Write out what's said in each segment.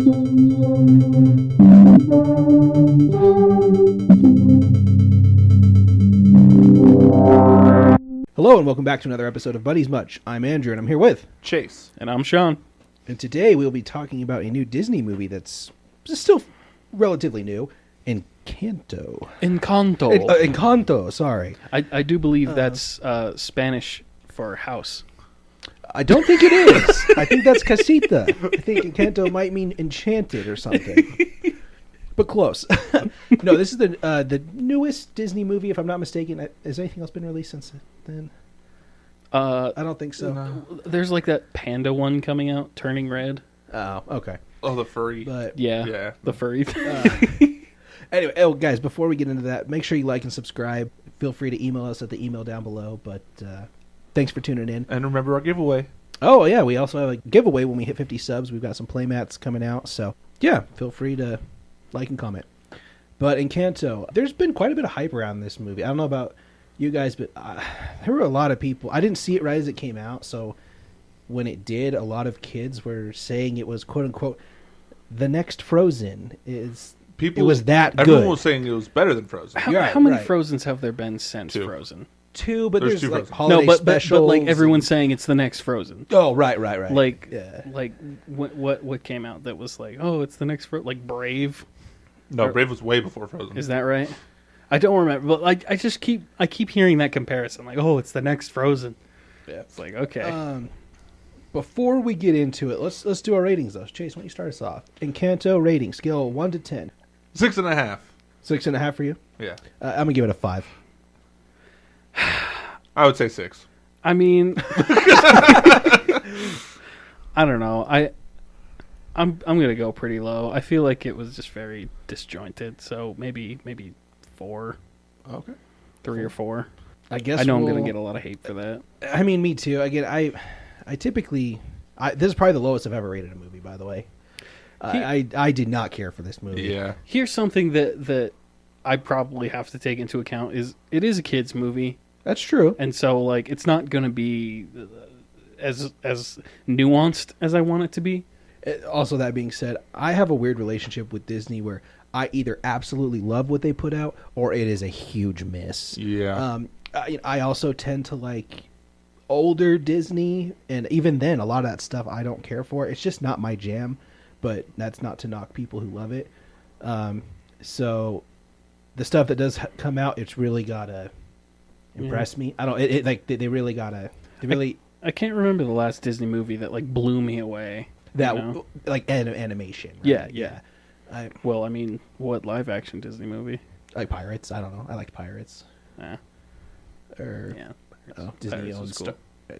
Hello and welcome back to another episode of Buddies Much. I'm Andrew and I'm here with Chase. And I'm Sean. And today we'll be talking about a new Disney movie that's still relatively new, Encanto. Encanto, sorry. I do believe that's Spanish for house. I don't think it is. I think that's casita. I think Encanto might mean enchanted or something. But close. No, this is the newest Disney movie, if I'm not mistaken. Has anything else been released since then? I don't think so. No. There's like that panda one coming out, Turning Red. Oh, okay. Oh, the furry. But Yeah. The furry. Anyway, guys, before we get into that, make sure you like and subscribe. Feel free to email us at the email down below. But thanks for tuning in. And remember our giveaway. Oh, yeah, we also have a giveaway when we hit 50 subs. We've got some playmats coming out. So, yeah, feel free to like and comment. But Encanto, there's been quite a bit of hype around this movie. I don't know about you guys, but there were a lot of people. I didn't see it right as it came out, so when it did, a lot of kids were saying it was, quote-unquote, the next Frozen. It was that good. Everyone was saying it was better than Frozen. How many Frozens have there been since Frozen? Two, but there's two like Frozen. holiday specials. But like everyone's saying it's the next Frozen. Oh, right. Like, yeah. like what came out that was like, oh, it's the next Frozen? Like Brave. No, Brave was way before Frozen. Is that right? I don't remember, but I keep hearing that comparison. Like, oh, it's the next Frozen. Yeah. It's like, okay. Before we get into it, let's do our ratings though. Chase, why don't you start us off? Encanto rating scale 1 to 10. 6.5. 6.5 for you? Yeah. I'm gonna give it a 5. I would say 6. I mean, I don't know. I'm gonna go pretty low. I feel like it was just very disjointed. So maybe 4. Okay. 3 or 4. I guess I know I'm gonna get a lot of hate for that. I mean, me too. Again, I typically this is probably the lowest I've ever rated a movie. By the way, I did not care for this movie. Yeah. Here's something that I probably have to take into account is it is a kids movie. That's true. And so like it's not gonna be as nuanced as I want it to be. Also, that being said, I have a weird relationship with Disney where I either absolutely love what they put out or it is a huge miss. Yeah. I also tend to like older Disney, and even then, a lot of that stuff I don't care for. It's just not my jam, but that's not to knock people who love it. So the stuff that does come out, it's really gotta impress me. I don't. They really gotta. They really. I can't remember the last Disney movie that like blew me away. That, you know? like animation. Right? Yeah. Well, I mean, what live action Disney movie? Like Pirates. I don't know. I liked Pirates. Yeah.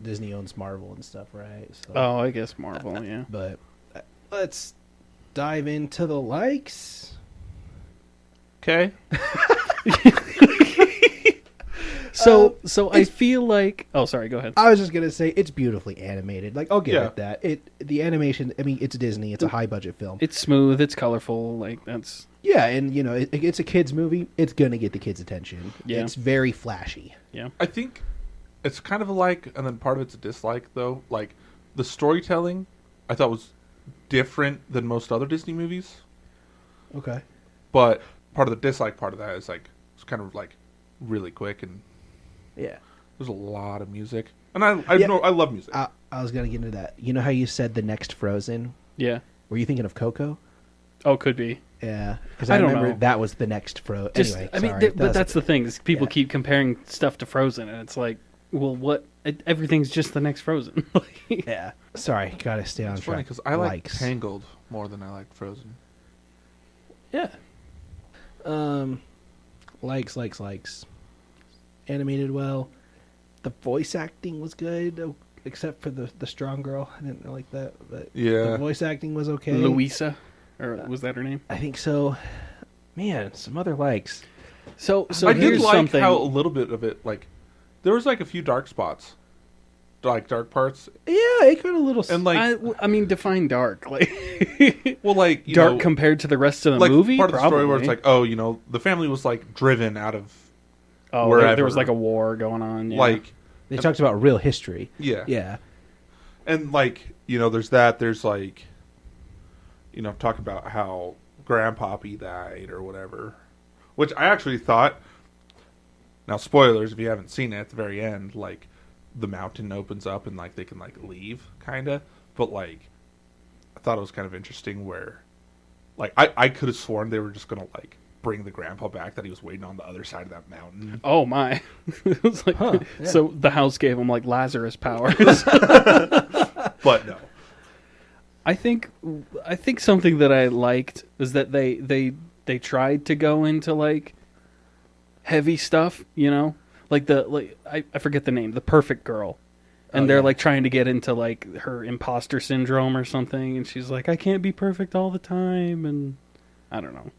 Disney owns Marvel and stuff, right? So, oh, I guess Marvel. Yeah. But let's dive into the likes. Okay. So I feel like. Oh, sorry. Go ahead. I was just gonna say it's beautifully animated. Like I'll give it that. The animation. I mean, it's Disney. It's a high budget film. It's smooth. It's colorful. Like that's. Yeah, and it's a kids movie. It's gonna get the kids' attention. Yeah. It's very flashy. Yeah. I think it's kind of a like, and then part of it's a dislike, though. Like, the storytelling, I thought was different than most other Disney movies. Okay. But part of the dislike part of that is, like, it's kind of, like, really quick, and yeah, there's a lot of music. And I love music. I was going to get into that. You know how you said the next Frozen? Yeah. Were you thinking of Coco? Oh, could be. Yeah, because I remember know. That was the next Frozen. Anyway, sorry. But that's the thing. Is people keep comparing stuff to Frozen, and it's like, well, what? Everything's just the next Frozen. Yeah. Sorry, gotta stay on it's track. funny because I like Tangled more than I like Frozen. Yeah. Likes. Animated well. The voice acting was good, except for the strong girl. I didn't like that, but the voice acting was okay. Louisa, or was that her name? I think so. Man, some other likes. So I did like something. how a little bit of it, like, there was like a few dark spots, like dark parts. Yeah, it got a little. And like, I mean, define dark. Like, well, like dark compared to the rest of the like movie. Part of probably. the story where it's like, oh, the family was like driven out of. Oh, wherever. there was like a war going on. Yeah. Like they talked about real history. Yeah, yeah, and like there's that. There's like talk about how Grandpappy died or whatever. Which I actually thought, now spoilers if you haven't seen it, at the very end, like, the mountain opens up and, like, they can, like, leave, kind of. But, like, I thought it was kind of interesting where, like, I could have sworn they were just going to, like, bring the grandpa back, that he was waiting on the other side of that mountain. Oh, my. It was like, yeah. So the house gave him, like, Lazarus powers. But no. I think something that I liked is that they tried to go into, like, heavy stuff, like I forget the name, the perfect girl, and they're like trying to get into like her imposter syndrome or something, and she's like, I can't be perfect all the time, and I don't know.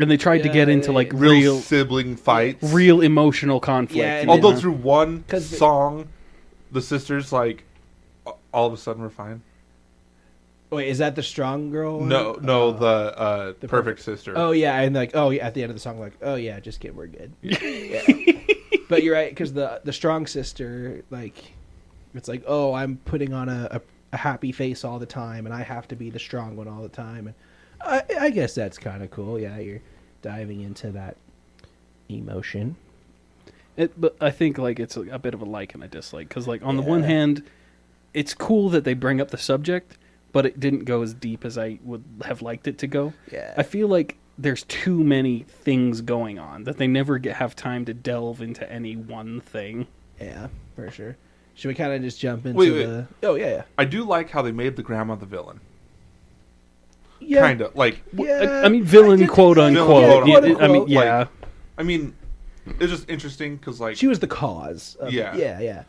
And they tried to get into like real sibling fights, real emotional conflict. Yeah, although through one song, the sisters like all of a sudden were fine. Wait, is that the strong girl? No, the perfect sister. Oh yeah, and like at the end of the song, like just kidding, we're good. Yeah. But you're right, because the strong sister, like, it's like, I'm putting on a happy face all the time, and I have to be the strong one all the time, and I guess that's kind of cool. Yeah, you're diving into that emotion. But I think like it's a bit of a like and a dislike, because like on the one hand, it's cool that they bring up the subject, but it didn't go as deep as I would have liked it to go. Yeah. I feel like there's too many things going on that they never have time to delve into any one thing. Yeah, for sure. Should we kind of just jump into Wait. Oh, yeah. I do like how they made the grandma the villain. Yeah. Kind of. Like... Yeah. I mean, villain, quote unquote. I mean, yeah. Like, I mean, it's just interesting because, like... She was the cause. Of yeah. It. Yeah.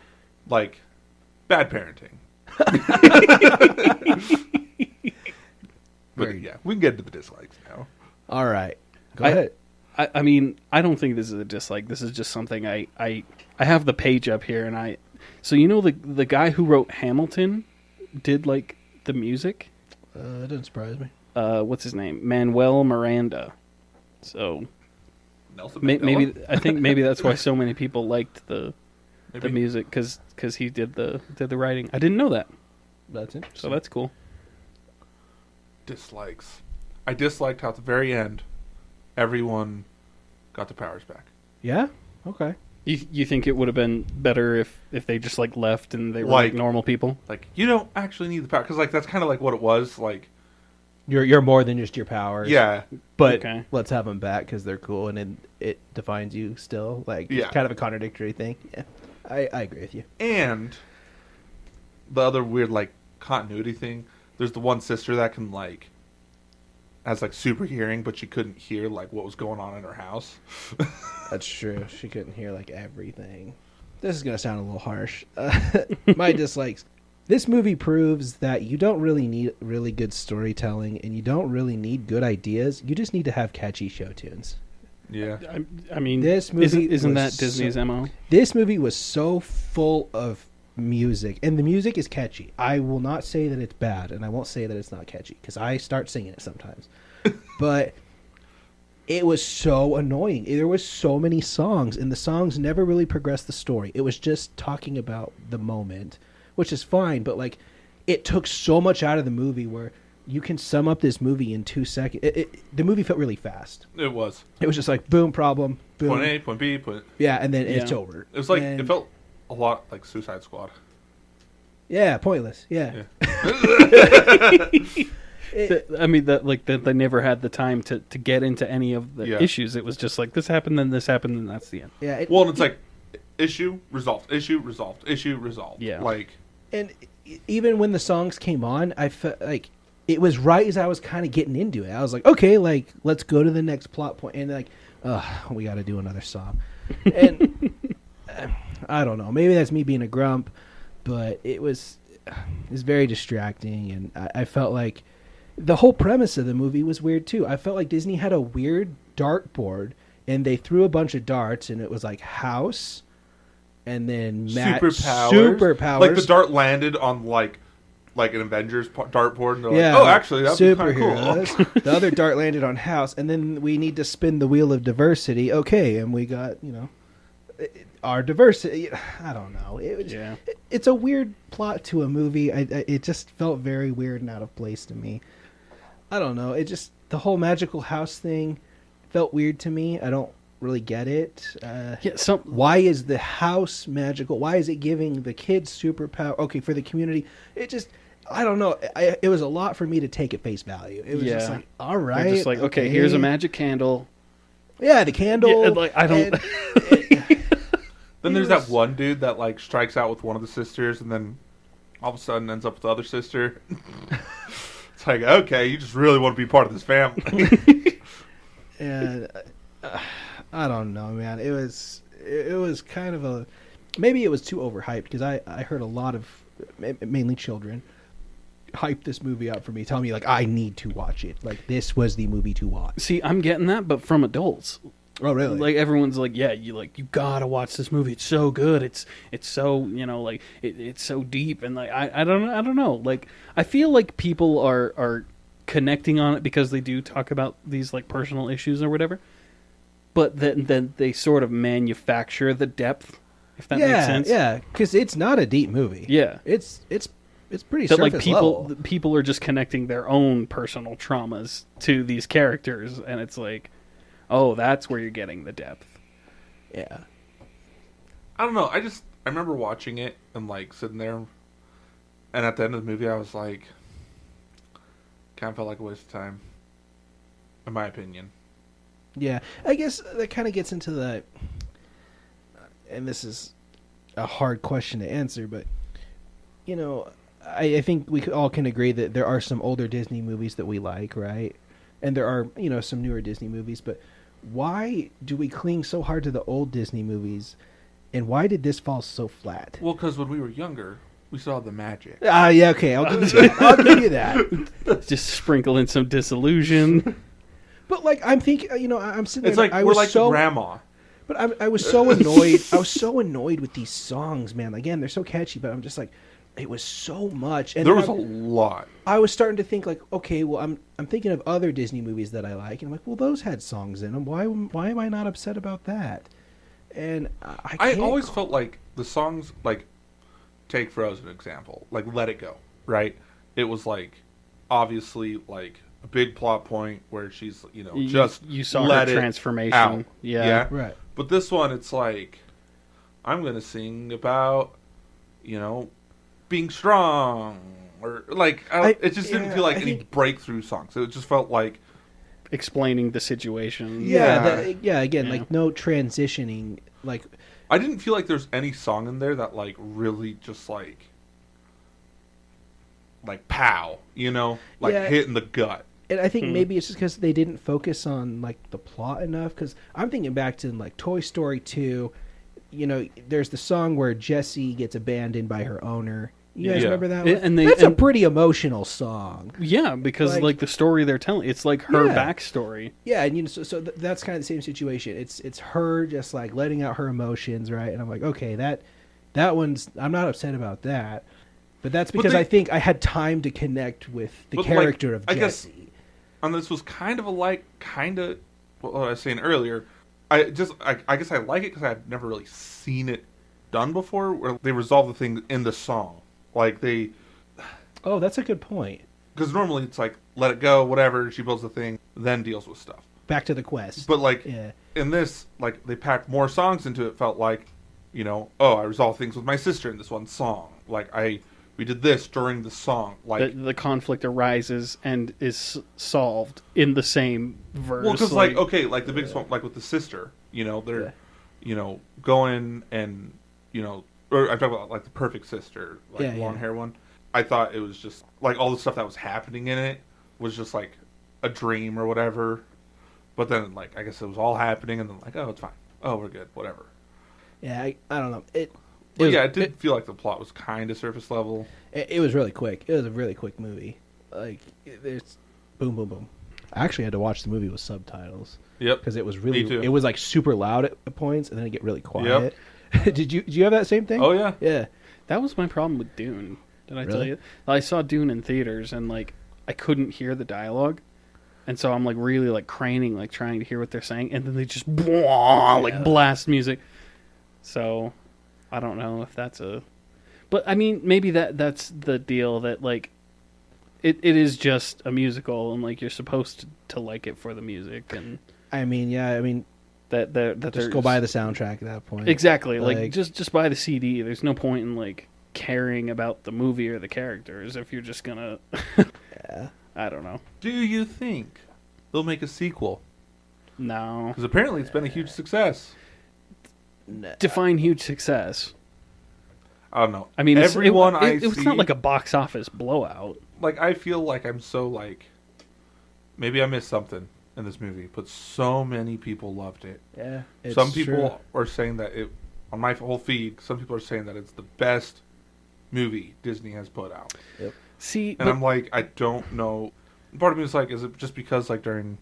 Like, bad parenting. But yeah, we can get into the dislikes now. All right. Go ahead. I mean, I don't think this is a dislike. This is just something I have the page up here, and so the guy who wrote Hamilton did like the music. It doesn't surprise me. What's his name? Manuel Miranda. So Nelson maybe I think maybe that's why so many people liked the music, because he did the writing. I didn't know that. That's interesting. So that's cool. Dislikes. I disliked how at the very end, everyone got the powers back. Yeah? Okay. You think it would have been better if they just like left and they were like normal people? Like, you don't actually need the power, because like that's kind of like what it was. Like, you're more than just your powers. yeah, but let's have them back because they're cool, and then it defines you still. Like, it's kind of a contradictory thing. Yeah, I agree with you. And the other weird like continuity thing. There's the one sister that can like has like super hearing, but she couldn't hear like what was going on in her house. That's true. She couldn't hear like everything. This is gonna sound a little harsh. My dislikes. This movie proves that you don't really need really good storytelling, and you don't really need good ideas. You just need to have catchy show tunes. Yeah. I mean, this movie isn't that Disney's MO? This movie was so full of music, and the music is catchy. I will not say that it's bad, and I won't say that it's not catchy, because I start singing it sometimes. But it was so annoying. There was so many songs, and the songs never really progressed the story. It was just talking about the moment, which is fine, but like it took so much out of the movie where you can sum up this movie in 2 seconds. The movie felt really fast. It was. It was just like boom, problem, boom. Point A, point B, point... Yeah, and then it's over. It was like, it felt a lot like Suicide Squad. Yeah, pointless. Yeah. I mean, that they never had the time to get into any of the issues. It was just like this happened, then this happened, and that's the end. Yeah. Well, and it's like issue resolved, issue resolved, issue resolved. Yeah. Like, and even when the songs came on, I felt like it was right as I was kind of getting into it. I was like, okay, like let's go to the next plot point, and like, we got to do another song, and I don't know. Maybe that's me being a grump, but it was very distracting, and I felt like the whole premise of the movie was weird too. I felt like Disney had a weird dartboard, and they threw a bunch of darts, and it was like house, and then superpowers. Like the dart landed on like an Avengers dartboard, and they're like, oh, actually, that's kind of cool. The other dart landed on house, and then we need to spin the wheel of diversity. Okay, and we got our diversity. I don't know. It's a weird plot to a movie. It just felt very weird and out of place to me. I don't know. It just the whole magical house thing felt weird to me. I don't really get it. Why is the house magical? Why is it giving the kids superpower? Okay, for the community, it just. I don't know. It was a lot for me to take at face value. It was just like, all right. They're just like, okay, here's a magic candle. Yeah, the candle. Yeah, like, I don't. Then there's that one dude that like strikes out with one of the sisters, and then all of a sudden ends up with the other sister. It's like, okay, you just really want to be part of this family. And I don't know, man. It was kind of a maybe it was too overhyped because I heard a lot of mainly children hype this movie up for me, telling me like I need to watch it. Like this was the movie to watch. See, I'm getting that, but from adults. Oh, really? Like everyone's like, yeah, you gotta watch this movie. It's so good. It's so like it's so deep, and like I don't know. Like I feel like people are connecting on it because they do talk about these like personal issues or whatever. But then they sort of manufacture the depth, if that makes sense. Yeah, because it's not a deep movie. Yeah, it's pretty surface like level. people are just connecting their own personal traumas to these characters, and it's like, oh, that's where you're getting the depth. Yeah. I don't know. I remember watching it and like sitting there, and at the end of the movie, I was like, kind of felt like a waste of time, in my opinion. Yeah, I guess that kind of gets into the, and this is a hard question to answer, but you know, I think we all can agree that there are some older Disney movies that we like, right? And there are, some newer Disney movies, but why do we cling so hard to the old Disney movies, and why did this fall so flat? Well, because when we were younger, we saw the magic. Yeah, okay, I'll give you that. Just sprinkle in some disillusion. But like, I'm thinking, I'm sitting there. It's like we're like the grandma. But I was so annoyed. I was so annoyed with these songs, man. Again, they're so catchy, but I'm just like, it was so much. And there was a lot. I was starting to think like, okay, well, I'm thinking of other Disney movies that I like, and I'm like, well, those had songs in them. Why am I not upset about that? And I always felt like the songs, like, take Frozen example, like Let It Go, right? It was like obviously like a big plot point where she's just you saw let her it transformation. out. Yeah, right. But this one, it's like I'm gonna sing about being strong, or like it just didn't feel like any breakthrough songs. It just felt like explaining the situation. Again, like no transitioning. Like I didn't feel like there's any song in there that like really just like pow, hit in the gut. And I think maybe it's just because they didn't focus on like the plot enough. Because I'm thinking back to like Toy Story 2. There's the song where Jessie gets abandoned by her owner. You guys remember that one? And that's a pretty emotional song. Yeah, because like the story they're telling, it's like her backstory. Yeah, and so that's kind of the same situation. It's her just like letting out her emotions, right? And I'm like, okay, that one's. I'm not upset about that, but that's because I think I had time to connect with the character of Jessie. And this was kind of what I was saying earlier. I guess I like it because I've never really seen it done before, where they resolve the thing in the song. Like they... Oh, that's a good point. Because normally it's like, let it go, whatever, she builds the thing, then deals with stuff. Back to the quest. But like, in this, like, they packed more songs into it, felt like, I resolved things with my sister in this one song. Like, we did this during the song. Like the conflict arises and is solved in the same verse. Well, because like the biggest one, like with the sister, they're going and or I'm talking about like the perfect sister, like long hair one. I thought it was just like all the stuff that was happening in it was just like a dream or whatever. But then like I guess it was all happening, and then like, oh, it's fine. Oh, we're good. Whatever. Yeah, I don't know. It did feel like the plot was kind of surface level. It was really quick. It was a really quick movie. Like, there's boom, boom, boom. I actually had to watch the movie with subtitles. Yep. Because it was really, Me too. It was like super loud at points, and then it get really quiet. Yep. Did you have that same thing? Oh yeah, yeah. That was my problem with Dune. Did I tell you? I saw Dune in theaters, and like I couldn't hear the dialogue, and so I'm like really like craning, like trying to hear what they're saying, and then they just blast music. So I don't know if that's but I mean maybe that's the deal, that like it is just a musical, and like you're supposed to like it for the music, and I mean, yeah, I mean, that just there's go buy the soundtrack at that point. exactly like just buy the CD. There's no point in like caring about the movie or the characters if you're just gonna. Yeah. I don't know. Do you think they'll make a sequel? No. Because apparently it's been a huge success. No. Define huge success. I don't know. I mean, everyone it's not like a box office blowout. Like, I feel like I'm so, like... Maybe I missed something in this movie, but so many people loved it. Yeah. Some people are saying that it... On my whole feed, some people are saying that it's the best movie Disney has put out. Yep. See, And I'm like, I don't know. Part of me is like, is it just because, like, during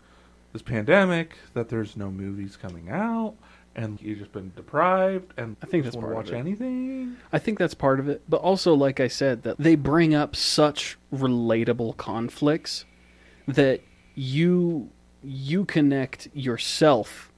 this pandemic that there's no movies coming out and you've just been deprived and I think just that's want to part watch of it. anything? I think that's part of it. But also, like I said, that they bring up such relatable conflicts that you connect yourself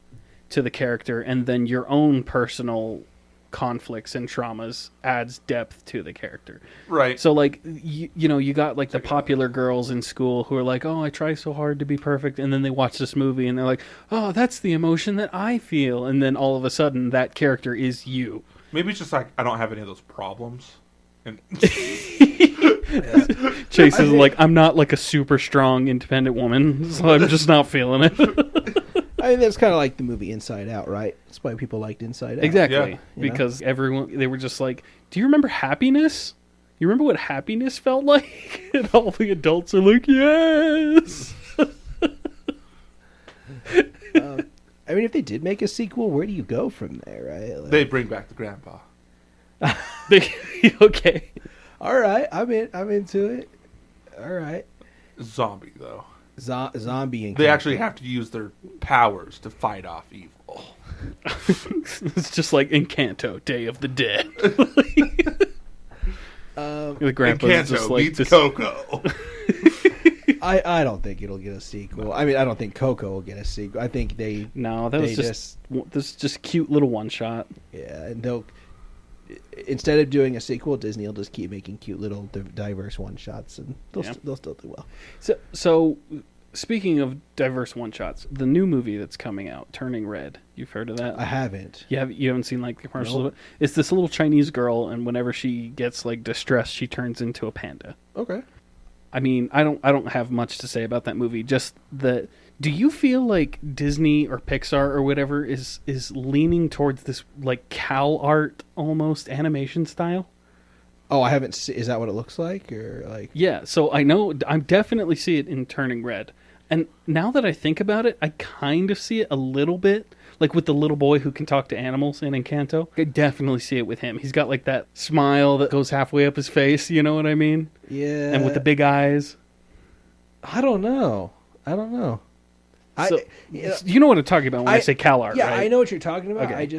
to the character, and then your own personal conflicts and traumas adds depth to the character. Right. So like you know, you got like the popular girls in school who are like, "Oh, I try so hard to be perfect," and then they watch this movie and they're like, "Oh, that's the emotion that I feel," and then all of a sudden that character is you. Maybe it's just like I don't have any of those problems. And Chase is like, "I'm not like a super strong independent woman, so I'm just not feeling it." I mean, that's kind of like the movie Inside Out, right? That's why people liked Inside Out. Exactly. Yeah. Because everyone, they were just like, "Do you remember happiness? You remember what happiness felt like?" And all the adults are like, "Yes." I mean, if they did make a sequel, where do you go from there, right? Like, they bring back the grandpa. Okay. all right, I'm into it. All right, Zombie, though. zombie. And They actually have to use their powers to fight off evil. It's just like Encanto, Day of the Dead. The grandpa's Encanto just like meets this. Coco. I don't think it'll get a sequel. I mean, I don't think Coco will get a sequel. I think they No, that was they just this is just cute little one shot. yeah, and they'll instead of doing a sequel, Disney will just keep making cute little diverse one shots, and they'll still do well. So speaking of diverse one shots, the new movie that's coming out, Turning Red. You've heard of that? I haven't. You haven't seen like the commercials Nope. of it? It's this little Chinese girl, and whenever she gets like distressed, she turns into a panda. Okay. I mean, I don't have much to say about that movie. Just that. Do you feel like Disney or Pixar or whatever is leaning towards this like Cal art almost animation style? Oh, I haven't. Is that what it looks like, or like? Yeah. So I know I definitely see it in Turning Red, and now that I think about it, I kind of see it a little bit. Like with the little boy who can talk to animals in Encanto. I definitely see it with him. He's got like that smile that goes halfway up his face, you know what I mean? Yeah. And with the big eyes. I don't know. So, you know what I'm talking about when I say Cal art, yeah, right? I know what you're talking about. Okay.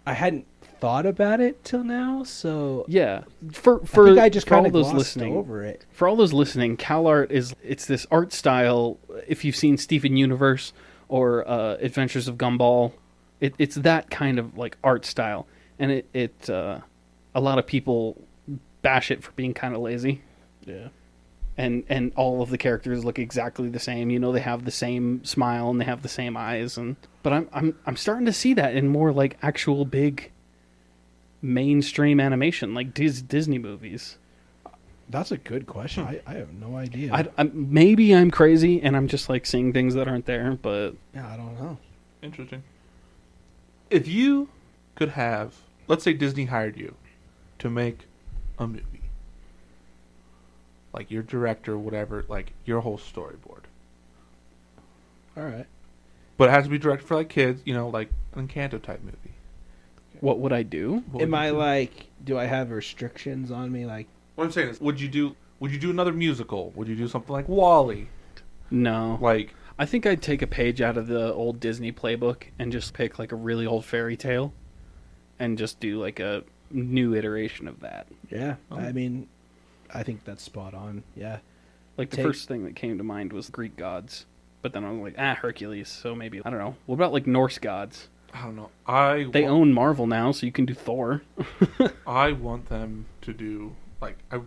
I hadn't thought about it till now, so Yeah. For I think I just for all kind of those glossed listening, over it. For all those listening, Cal art it's this art style. If you've seen Steven Universe or Adventures of Gumball, it's that kind of like art style, and it a lot of people bash it for being kind of lazy. Yeah. And all of the characters look exactly the same. You know, they have the same smile and they have the same eyes. But I'm starting to see that in more like actual big mainstream animation, like Disney movies. That's a good question. I have no idea. Maybe I'm crazy and I'm just like seeing things that aren't there. But yeah, I don't know. Interesting. If you could have, let's say Disney hired you to make a movie, like your director, whatever, like your whole storyboard, All right. but it has to be directed for like kids, you know, like an Encanto type movie. what would I do? What Am would I you do? like? Do I have restrictions on me? Like, What I'm saying is, would you do another musical? Would you do something like Wall-E? No. Like, I think I'd take a page out of the old Disney playbook and just pick like a really old fairy tale and just do like a new iteration of that. yeah. Oh. I mean, I think that's spot on. Yeah. Like the Take- first thing that came to mind was Greek gods. But then I was like, Hercules, so maybe, I don't know. What about like Norse gods? I don't know. They own Marvel now, so you can do Thor. I want them to do like I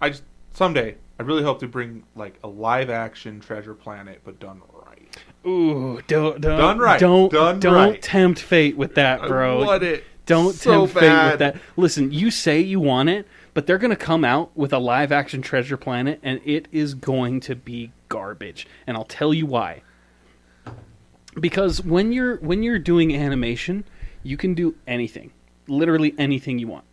just someday, I really hope to bring like a live action Treasure Planet, but done right. Ooh, don't Done right. Don't Done don't right. tempt fate with that, bro. I want it. Don't so tempt fate bad. with that. Listen, you say you want it, but they're going to come out with a live action Treasure Planet, and it is going to be garbage. And I'll tell you why. Because when you're doing animation, you can do anything, literally anything you want.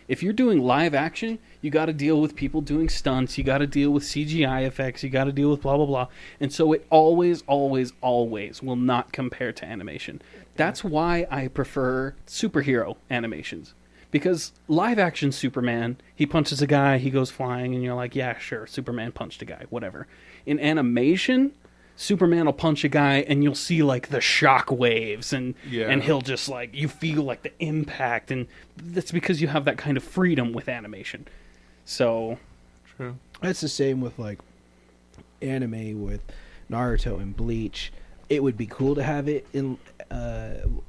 If you're doing live action, you got to deal with people doing stunts. You got to deal with CGI effects. You got to deal with blah, blah, blah. And so it always, always, always will not compare to animation. That's why I prefer superhero animations. Because live action Superman, he punches a guy, he goes flying, and you're like, yeah, sure, Superman punched a guy, whatever. In animation, Superman will punch a guy, and you'll see like the shock waves, and he'll just like, you feel like the impact, and that's because you have that kind of freedom with animation. So, True. That's the same with like anime with Naruto and Bleach. It would be cool to have it in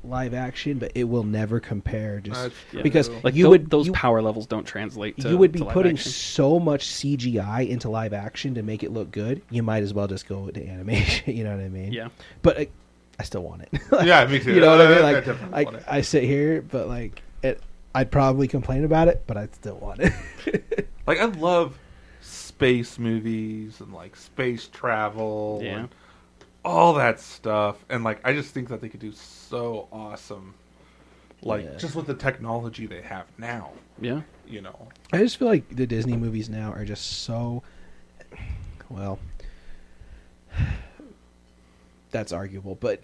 live action, but it will never compare. Just because like those power levels don't translate to you would be to live putting action. so much CGI into live action to make it look good. You might as well just go to animation. You know what I mean? Yeah. But I still want it. Yeah, me too. You know what I mean? I definitely Like want it. I sit here, but like I'd probably complain about it, but I still want it. Like I love space movies and like space travel. Yeah. And all that stuff, and like I just think that they could do so awesome, like just with the technology they have now. Yeah. You know, I just feel like the Disney movies now are just so, well, that's arguable, but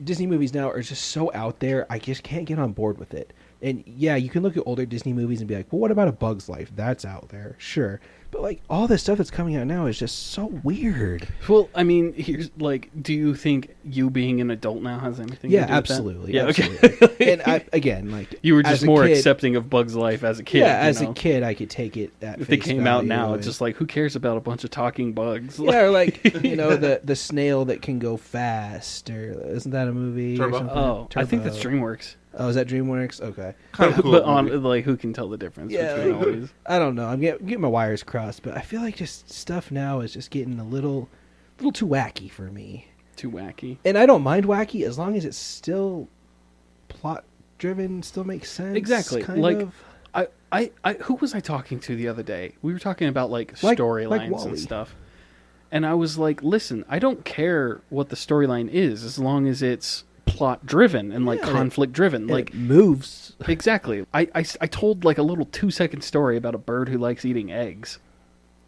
Disney movies now are just so out there, I just can't get on board with it. And yeah, you can look at older Disney movies and be like, well, what about A Bug's Life? That's out there, sure. But like all this stuff that's coming out now is just so weird. Well, I mean, here's like, do you think you being an adult now has anything to do with Absolutely. that? Yeah, Absolutely. okay. And again, like you were as just a more kid- accepting of Bug's Life as a kid. Yeah, as you know? a kid, I could take it at If they face came out value now, and- it's just like, who cares about a bunch of talking bugs? yeah, or like the snail that can go fast, or isn't that a movie? Turbo? Or something? Oh, I think that's Turbo. DreamWorks. Oh, is that DreamWorks? Okay. kind of cool. But movie. on like, who can tell the difference Yeah, between all these? I don't know. I'm getting my wires crossed, but I feel like just stuff now is just getting a little too wacky for me. Too wacky. And I don't mind wacky as long as it's still plot driven, still makes sense. Exactly. Kind Like, of. I who was I talking to the other day? We were talking about like Like storylines Wall-E. and stuff. And I was like, listen, I don't care what the storyline is as long as it's plot driven and like Yeah, conflict driven. And Like it moves. exactly. I told like a little 2-second story about a bird who likes eating eggs.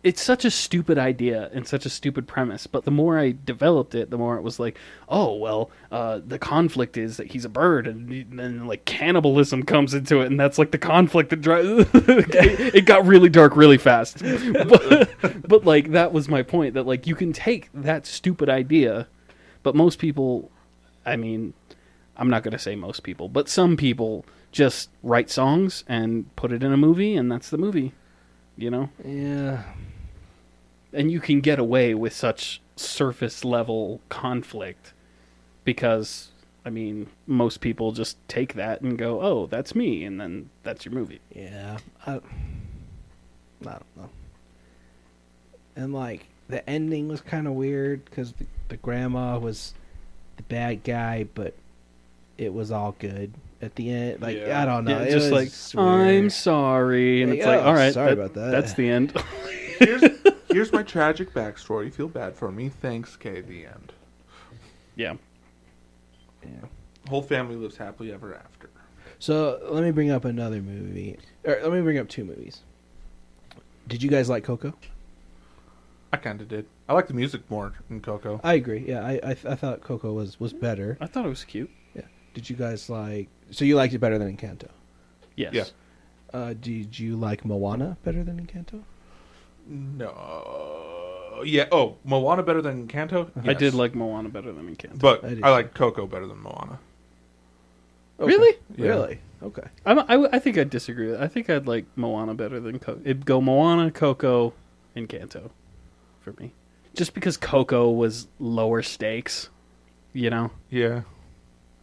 It's such a stupid idea and such a stupid premise, but the more I developed it, the more it was like, oh, well, the conflict is that he's a bird, and then like cannibalism comes into it, and that's like the conflict that drives. It got really dark really fast. But like, that was my point, that like, you can take that stupid idea, but most people, I mean, I'm not going to say most people, but some people just write songs and put it in a movie, and that's the movie, you know? Yeah. And you can get away with such surface level conflict because, I mean, most people just take that and go, oh, that's me, and then that's your movie. Yeah. I don't know. And like the ending was kind of weird because the grandma was the bad guy, but it was all good at the end. Like Yeah. I don't know. Yeah, It just was like, weird. I'm sorry. And Like, it's like, oh, all right, sorry about that. That's the end. Here's my tragic backstory. Feel bad for me. Thanks, Kay. The end. Yeah. Yeah. Whole family lives happily ever after. So let me bring up another movie. Or let me bring up two movies. Did you guys like Coco? I kind of did. I like the music more in Coco. I agree. Yeah, I thought Coco was better. I thought it was cute. Yeah. Did you guys like? So you liked it better than Encanto? Yes. Yeah. Did you like Moana better than Encanto? No. Yeah. Oh, Moana better than Encanto? I Yes. did like Moana better than Encanto. But I did I too. like Coco better than Moana. Okay. Really? Yeah. Really? Okay. I think I'd disagree with that. I think I'd like Moana better than Coco. It'd go Moana, Coco, Encanto for me. Just because Coco was lower stakes, you know? Yeah.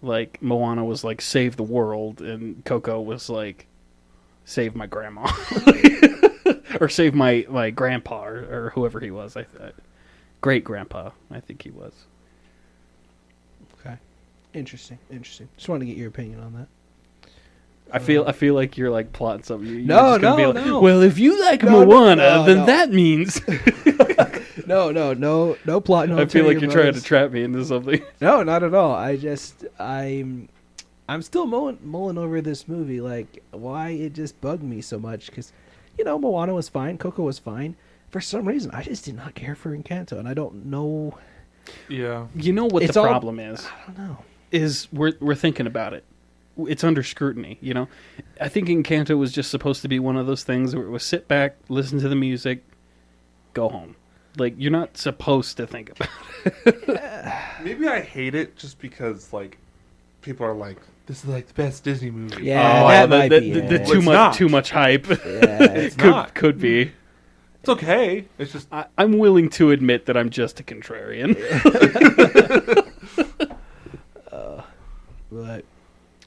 Like, Moana was like, save the world, and Coco was like, save my grandma. or save my grandpa or whoever he was. Great grandpa, I think he was. Okay, interesting. Just wanted to get your opinion on that. I feel like you're like plotting something. You're No, just gonna be no, like, no. well, if you like No, Moana, then no. that means. No plot. No, I feel like ulterior you're trying to motives. trap me into something. No, not at all. I'm still mulling over this movie, like why it just bugged me so much. Because, Moana was fine, Coco was fine. For some reason, I just did not care for Encanto, and I don't know. Yeah. You know what It's the all- problem is? I don't know. Is we're thinking about it. It's under scrutiny, I think Encanto was just supposed to be one of those things where it was sit back, listen to the music, go home. Like, you're not supposed to think about it. Maybe I hate it just because like people are like, this is like the best Disney movie. Yeah, Oh, that the- might the- be the- it. the It's not. too much hype. Yeah, It's not. could be. It's okay. It's just I'm willing to admit that I'm just a contrarian. but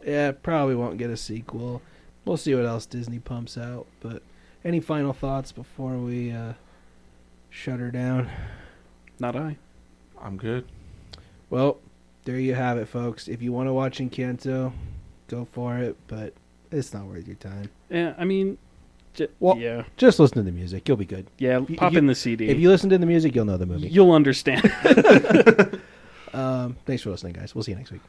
yeah, probably won't get a sequel. We'll see what else Disney pumps out. But any final thoughts before we shut her down? Not I. I'm good. Well, there you have it, folks. If you want to watch Encanto, go for it. But it's not worth your time. Yeah, I mean, Well, yeah, Just listen to the music. You'll be good. pop in the CD. If you listen to the music, you'll know the movie. You'll understand. Thanks for listening, guys. We'll see you next week.